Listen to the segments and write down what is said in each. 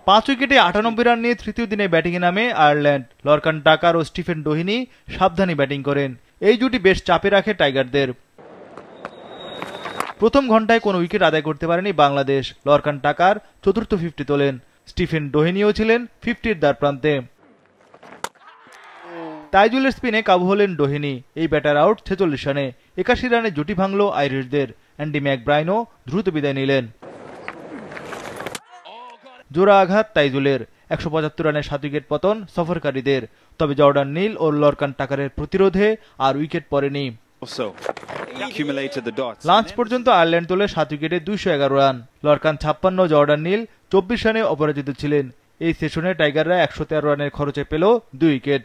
5 উইকেটে 98 রান নিয়ে তৃতীয় দিনে ব্যাটিংয়ে নামে আয়ারল্যান্ড। লরকান টাকার ও স্টিফেন ডোহিনি সাবধানী ব্যাটিং করেন। এই জুটি বেশ চাপে রাখে টাইগারদের। প্রথম ঘন্টায় কোনো উইকেট আদায় করতে পারেনি বাংলাদেশ। লরকান টাকার চতুর্থ 50 তোলেন। স্টিফেন ডোহিনিও ছিলেন 50-র দ্বারপ্রান্তে। তাইজুলের স্পিনে কাবু হলেন ডোহিনি। এই ব্যাটার আউট 46 রানে। 81 রানে জুটি ভাঙল আইরিশদের। অ্যান্ডি ম্যাকব্রাইনও দ্রুত বিদায় নিলেন। জোড়া আঘাত তাইজুলের। 175 রানে 7 উইকেট পতন সফরকারীদের। তবে জর্ডান নীল ও লরকান টাকারের প্রতিরোধে আর উইকেট পড়েনি। লাঞ্চ পর্যন্ত আয়ারল্যান্ড তোলে 7 উইকেটে 211 রান। লরকান 56, জর্ডান নীল 24 রানে অপরাজিত ছিলেন। এই সেশনে টাইগাররা 113 রানের খরচে পেল 2 উইকেট।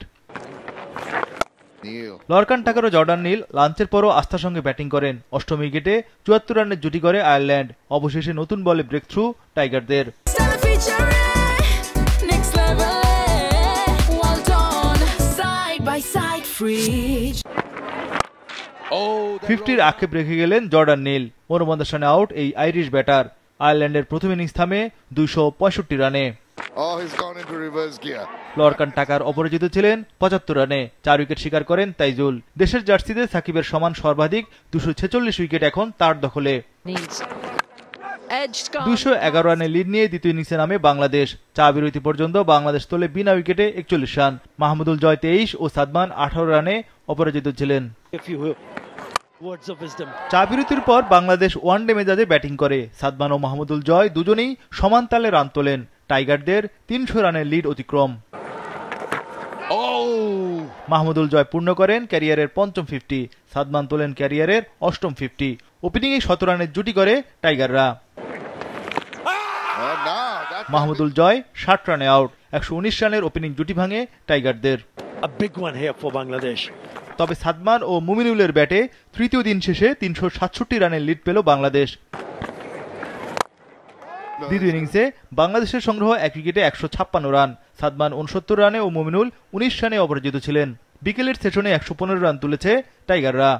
লরকান টাকার ও জর্ডান নীল লাঞ্চের পরও আস্থার সঙ্গে ব্যাটিং করেন। অষ্টম উইকেটে 74 রানের জুটি করে আয়ারল্যান্ড। অবশেষে নতুন বলে ব্রেক থ্রু টাইগারদের। 50-র আক্ষেপ রেখে গেলেন জর্ডান নীল। মনোমন্দার আউট এই আইরিশ ব্যাটার। আয়ারল্যান্ডের প্রথম ইনিংস থামে 265 রানে। লরকান টাকার অপরাজিত ছিলেন 75 রানে। 4 উইকেট শিকার করেন তাইজুল। দেশের জার্সিতে সাকিবের সমান সর্বাধিক 246 উইকেট এখন তার দখলে। 211 রানে লিড নিয়ে দ্বিতীয় ইনিংসে নামে বাংলাদেশ। চা বিরতি পর্যন্ত বাংলাদেশ তোলে বিনা উইকেটে 41 রান। মাহমুদুল জয় 23 ও সাদমান 18 রানে অপরাজিত ছিলেন। চা বিরতির পর বাংলাদেশ ওয়ানডে মেজাজে ব্যাটিং করে। সাদমান ও মাহমুদুল জয় দুজনেই সমান তালে রান তোলেন। টাইগারদের 300 রানের লিড অতিক্রম। মাহমুদুল জয় পূর্ণ করেন ক্যারিয়ারের পঞ্চম 50। সাদমান তোলেন ক্যারিয়ারের অষ্টম 50। ওপেনিংয়ে 17 রানের জুটি করে টাইগাররা। মাহমুদুল জয় 60 রানে আউট। 119 রানের ওপেনিং জুটি ভাঙে টাইগারদের। তবে সাদমান ও মুমিনুলের ব্যাটে তৃতীয় দিন শেষে 367 রানের লিড পেল বাংলাদেশ। দ্বিতীয় ইনিংসে বাংলাদেশের সংগ্রহ 1 উইকেটে 156 রান। সাদমান 69 রানে ও মুমিনুল 19 রানে অপরাজিত ছিলেন। বিকেলের সেশনে 115 রান তুলেছে টাইগাররা।